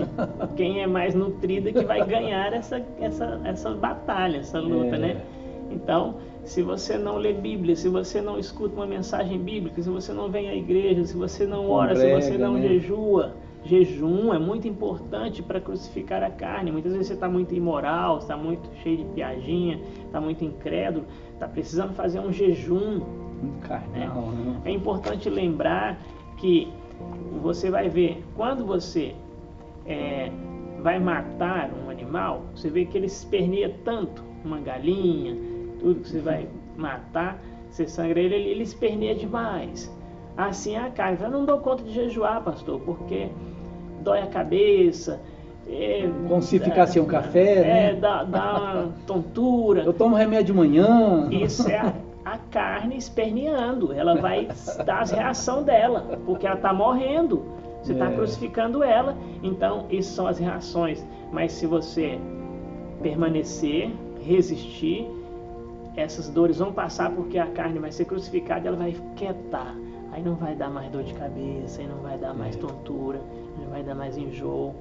Quem é mais nutrido é que vai ganhar essa batalha, essa luta, né? Então, se você não lê Bíblia, se você não escuta uma mensagem bíblica, se você não vem à igreja, se você não ora, se você não jejua, jejum é muito importante para crucificar a carne. Muitas vezes você está muito imoral, está muito cheio de piadinha, está muito incrédulo, está precisando fazer um jejum. Carnal, né? É importante lembrar que você vai ver, quando você vai matar um animal, você vê que ele esperneia tanto, uma galinha, tudo que você vai matar, você sangra ele esperneia demais. Assim a carne, eu não dou conta de jejuar, pastor, porque dói a cabeça. Como se ficar sem um café, né? Dá uma tontura. Eu tomo remédio de manhã. Isso é a carne esperneando. Ela vai dar as reações dela, porque ela está morrendo. Você está crucificando ela. Então, isso são as reações. Mas se você permanecer, resistir, essas dores vão passar, porque a carne vai ser crucificada e ela vai quietar. Aí não vai dar mais dor de cabeça, aí não vai dar mais tontura, não vai dar mais enjoo,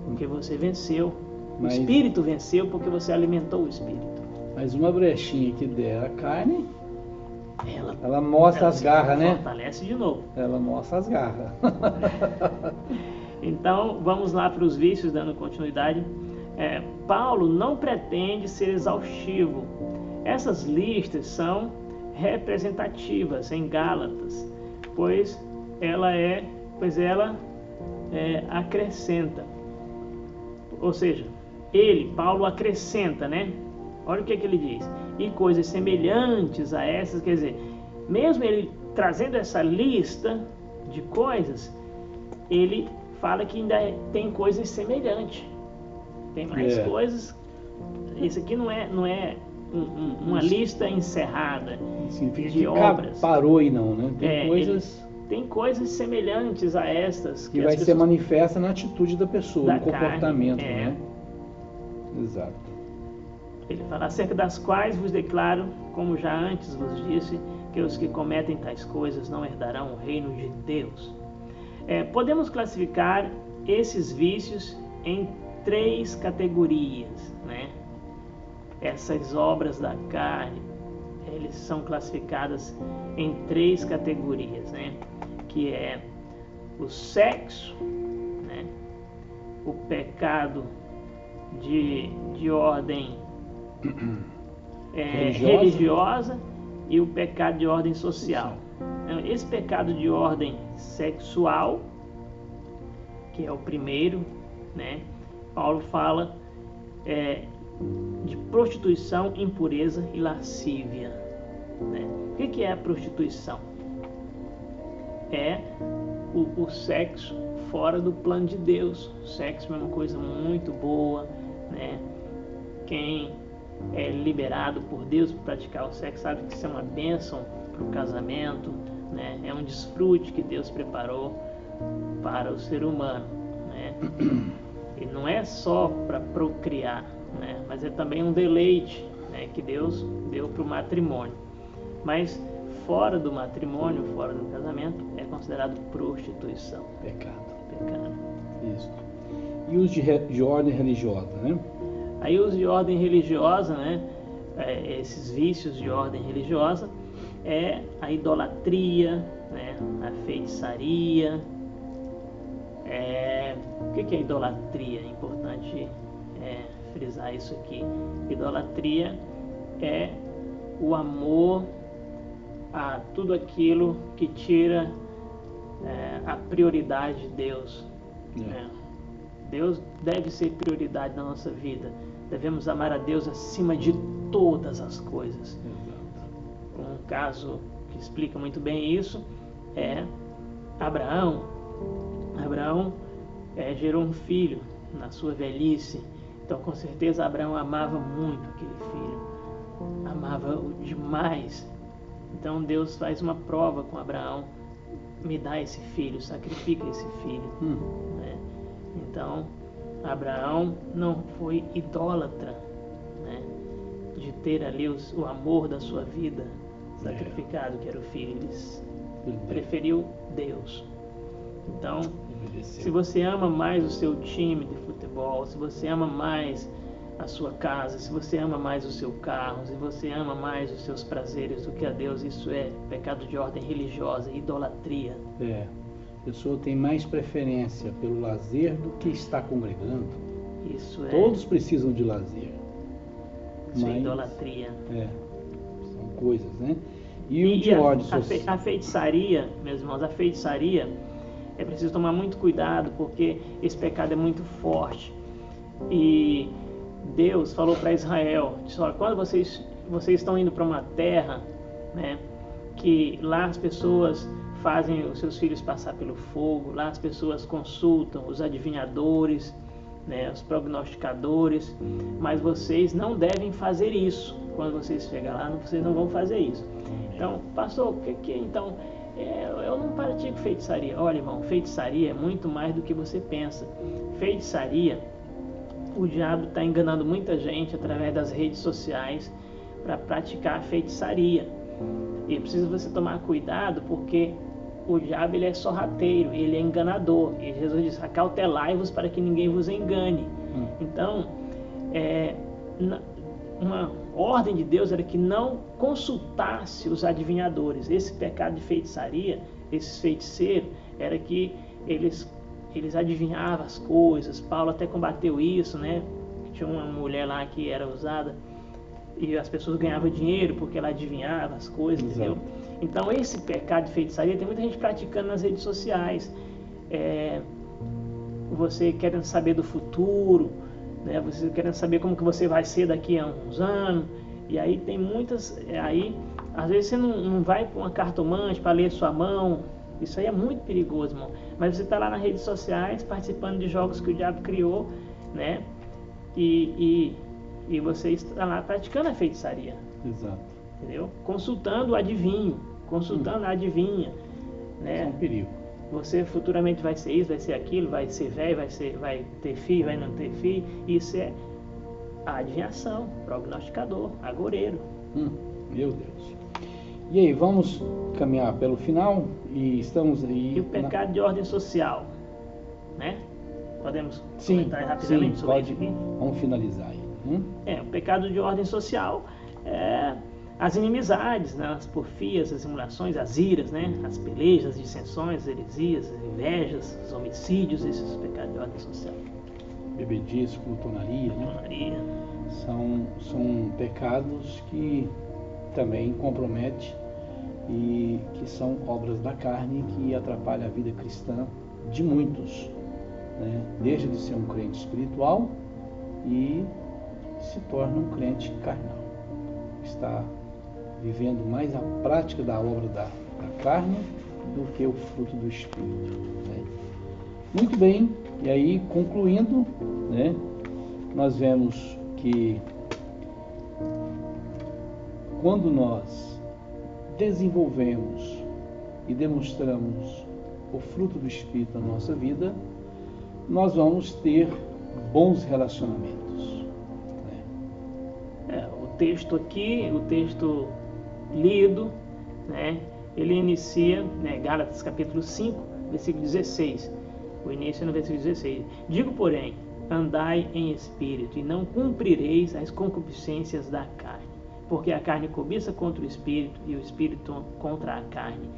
porque você venceu. O Espírito venceu porque você alimentou o Espírito. Mas uma brechinha que der a carne, ela mostra as garras, né? Fortalece de novo. Ela mostra as garras. Então, vamos lá para os vícios, dando continuidade. Paulo não pretende ser exaustivo. Essas listas são representativas em Gálatas, pois ela acrescenta. Ou seja, Paulo acrescenta, né? Olha o que ele diz. E coisas semelhantes a essas, quer dizer, mesmo ele trazendo essa lista de coisas, ele fala que ainda tem coisas semelhantes. Tem mais coisas. Isso aqui não é uma lista encerrada de obras. Parou aí não, né? Tem coisas semelhantes a estas que vai ser manifesta na atitude da pessoa, no comportamento, né? Exato. Ele fala: acerca das quais vos declaro, como já antes vos disse, que os que cometem tais coisas não herdarão o reino de Deus. Podemos classificar esses vícios em 3 categorias, né? Essas obras da carne, eles são classificadas em 3 categorias, né? Que é o sexo, né? O pecado de ordem religiosa e o pecado de ordem social. Esse pecado de ordem sexual, que é o primeiro, né? Paulo fala de prostituição, impureza e lascívia, né? O que é a prostituição? É o sexo fora do plano de Deus. O sexo é uma coisa muito boa, né? Quem é liberado por Deus para praticar o sexo sabe que isso é uma bênção para o casamento, né? É um desfrute que Deus preparou, para o ser humano, né? E não é só para procriar, né? Mas é também um deleite, né, que Deus deu para o matrimônio. Mas fora do matrimônio, fora do casamento, é considerado prostituição. Pecado. Isso. E os de ordem religiosa, né? Aí os de ordem religiosa, né? Esses vícios de ordem religiosa é a idolatria, né? A feitiçaria. O que é idolatria? É importante frisar isso aqui. Idolatria é o amor a tudo aquilo que tira a prioridade de Deus. Deus deve ser prioridade na nossa vida. Devemos amar a Deus acima de todas as coisas. Um caso que explica muito bem isso é Abraão. Abraão gerou um filho na sua velhice. Então, com certeza, Abraão amava muito aquele filho. Amava-o demais. Então, Deus faz uma prova com Abraão. Me dá esse filho, sacrifica esse filho. Né? Então, Abraão não foi idólatra, né, de ter ali o amor da sua vida sacrificado, que era o filho. Ele preferiu Deus. Então, se você ama mais o seu time de futebol, se você ama mais a sua casa, se você ama mais o seu carro, se você ama mais os seus prazeres do que a Deus, isso é pecado de ordem religiosa, idolatria. A pessoa tem mais preferência pelo lazer do que estar congregando. Isso Todos precisam de lazer. Isso é idolatria. São coisas, né? E o de ordem social. A feitiçaria, meus irmãos, a feitiçaria é preciso tomar muito cuidado, porque esse pecado é muito forte. E Deus falou para Israel, disse, olha, quando vocês estão indo para uma terra, né, que lá as pessoas fazem os seus filhos passar pelo fogo, lá as pessoas consultam os adivinhadores, né, os prognosticadores, mas vocês não devem fazer isso. Quando vocês chegarem lá, vocês não vão fazer isso. Então, pastor, o que então? Eu não pratico feitiçaria. Olha, irmão, feitiçaria é muito mais do que você pensa. Feitiçaria, o diabo está enganando muita gente através das redes sociais para praticar a feitiçaria. E precisa você tomar cuidado, porque o diabo ele é sorrateiro, ele é enganador. E Jesus diz, acautelai-vos para que ninguém vos engane. Então, uma ordem de Deus era que não consultasse os adivinhadores. Esse pecado de feitiçaria, esses feiticeiros, era que eles adivinhavam as coisas. Paulo até combateu isso, né? Tinha uma mulher lá que era usada e as pessoas ganhavam dinheiro porque ela adivinhava as coisas, entendeu? Então esse pecado de feitiçaria tem muita gente praticando nas redes sociais. Você querendo saber do futuro, né? Você querendo saber como que você vai ser daqui a uns anos. E aí tem muitas... Aí às vezes você não vai para uma cartomante para ler sua mão. Isso aí é muito perigoso, irmão. Mas você está lá nas redes sociais participando de jogos que o diabo criou, né? E você está lá praticando a feitiçaria. Exato. Entendeu? Consultando o adivinho, consultando a adivinha, né? É um perigo. Você futuramente vai ser isso, vai ser aquilo, vai ser velho, vai ter filho, vai não ter filho. Isso é a adivinhação, prognosticador, agoureiro. Meu Deus. E aí, vamos caminhar pelo final e estamos aí... E o pecado de ordem social, né? Podemos comentar rapidamente sobre isso aqui? Vamos finalizar aí. O pecado de ordem social é as inimizades, né? As porfias, as simulações, as iras, né? As pelejas, as dissensões, as heresias, as invejas, os homicídios, esses pecados de ordem social. Bebedice, glutonaria, né? São pecados que também comprometem e que são obras da carne que atrapalham a vida cristã de muitos, né? Deixa de ser um crente espiritual e se torna um crente carnal. Está vivendo mais a prática da obra da carne do que o fruto do Espírito, né? Muito bem, e aí concluindo, né, nós vemos que quando nós desenvolvemos e demonstramos o fruto do Espírito na nossa vida, nós vamos ter bons relacionamentos. O texto aqui, o texto lido, né, ele inicia, né, Gálatas capítulo 5, versículo 16. O início é no versículo 16. Digo, porém, andai em espírito, e não cumprireis as concupiscências da carne, porque a carne cobiça contra o espírito, e o espírito contra a carne.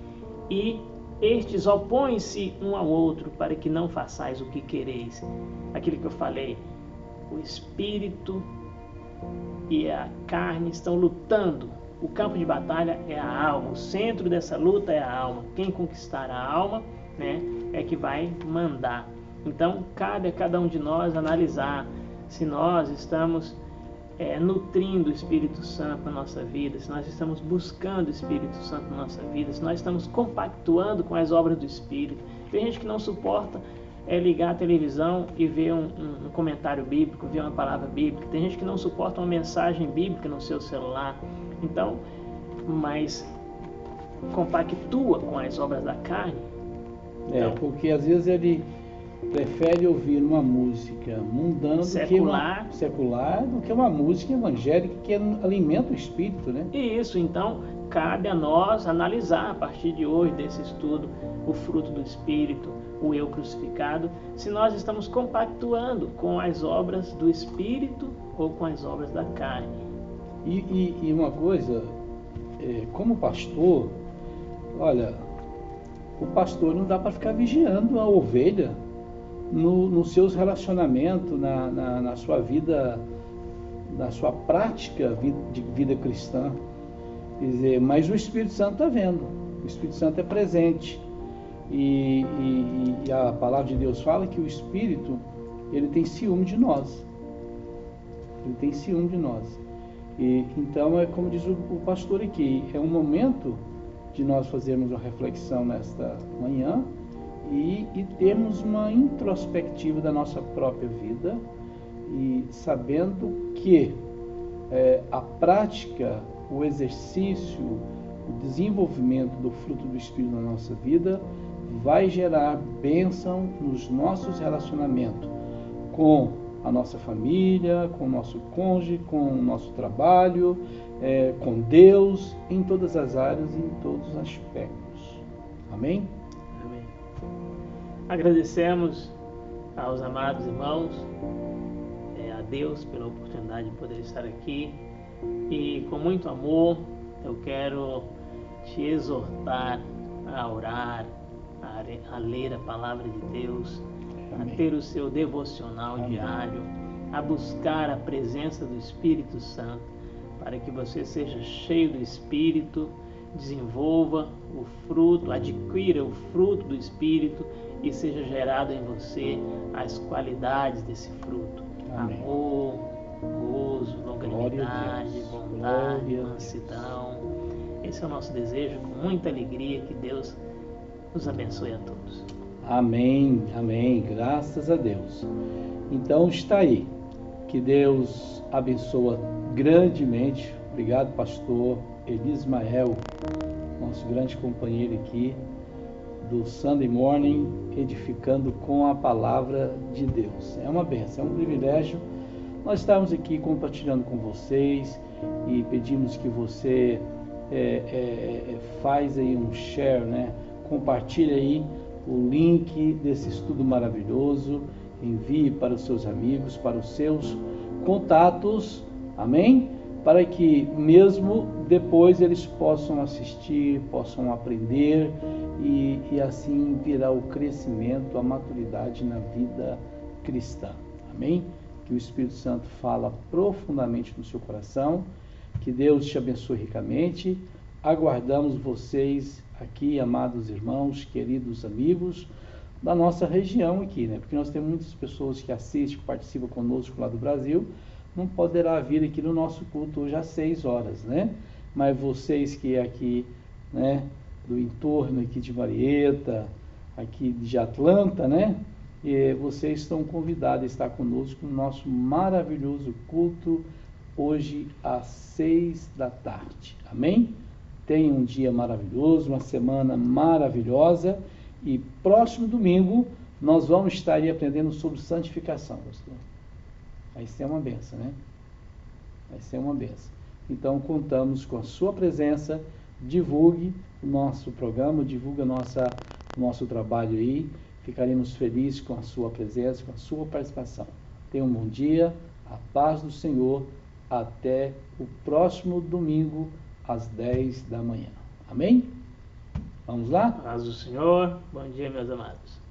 E estes opõem-se um ao outro, para que não façais o que quereis. Aquilo que eu falei, o espírito e a carne estão lutando. O campo de batalha é a alma, o centro dessa luta é a alma. Quem conquistar a alma, né, é que vai mandar. Então, cabe a cada um de nós analisar se nós estamos nutrindo o Espírito Santo na nossa vida, se nós estamos buscando o Espírito Santo na nossa vida, se nós estamos compactuando com as obras do Espírito. Tem gente que não suporta ligar a televisão e ver um comentário bíblico, ver uma palavra bíblica. Tem gente que não suporta uma mensagem bíblica no seu celular. Então, mas compactua com as obras da carne. Então, porque às vezes ele prefere ouvir uma música mundana secular do que uma música evangélica que alimenta o espírito, né? Isso, então cabe a nós analisar a partir de hoje desse estudo o fruto do espírito, o eu crucificado, se nós estamos compactuando com as obras do espírito ou com as obras da carne. E uma coisa, como pastor, olha, o pastor não dá para ficar vigiando a ovelha nos seus relacionamentos, na sua vida, na sua prática de vida cristã. Quer dizer, mas o Espírito Santo está vendo, o Espírito Santo é presente. E a palavra de Deus fala que o Espírito, ele tem ciúme de nós. Ele tem ciúme de nós. Então, é como diz o pastor aqui, é um momento de nós fazermos uma reflexão nesta manhã e termos uma introspectiva da nossa própria vida, e sabendo que a prática, o exercício, o desenvolvimento do fruto do Espírito na nossa vida vai gerar bênção nos nossos relacionamentos com a nossa família, com o nosso cônjuge, com o nosso trabalho, com Deus, em todas as áreas e em todos os aspectos. Amém? Amém. Agradecemos aos amados irmãos, a Deus pela oportunidade de poder estar aqui, e com muito amor eu quero te exortar a orar, a ler a palavra de Deus, Amém. A ter o seu devocional Amém. diário, a buscar a presença do Espírito Santo, para que você seja cheio do Espírito, desenvolva o fruto, adquira o fruto do Espírito e seja gerado em você as qualidades desse fruto. Amém. Amor, gozo, longanimidade, bondade, mansidão. Esse é o nosso desejo, com muita alegria. Que Deus nos abençoe a todos. Amém, amém, graças a Deus. Então está aí, que Deus abençoa grandemente. Obrigado, pastor Elismael, nosso grande companheiro aqui do Sunday Morning, edificando com a palavra de Deus. É uma bênção, é um privilégio nós estarmos aqui compartilhando com vocês, e pedimos que você faz aí um share, né? Compartilhe aí o link desse estudo maravilhoso, envie para os seus amigos, para os seus contatos, amém? Para que mesmo depois eles possam assistir, possam aprender, e assim virá o crescimento, a maturidade na vida cristã, amém? Que o Espírito Santo fala profundamente no seu coração, que Deus te abençoe ricamente. Aguardamos vocês aqui, amados irmãos, queridos amigos da nossa região aqui, né? Porque nós temos muitas pessoas que assistem, que participam conosco lá do Brasil, não poderá vir aqui no nosso culto hoje às 6 horas, né? Mas vocês que é aqui, né, do entorno aqui de Marieta, aqui de Atlanta, né? E vocês estão convidados a estar conosco no nosso maravilhoso culto hoje às 6 da tarde. Amém? Tenha um dia maravilhoso, uma semana maravilhosa, E próximo domingo nós vamos estar aí aprendendo sobre santificação, pastor. Vai ser uma benção, né? Vai ser uma benção. Então contamos com a sua presença. Divulgue o nosso programa, divulgue o nosso trabalho aí. Ficaremos felizes com a sua presença, com a sua participação. Tenha um bom dia, a paz do Senhor. Até o próximo domingo, às 10 da manhã. Amém? Vamos lá? Paz do Senhor. Bom dia, meus amados.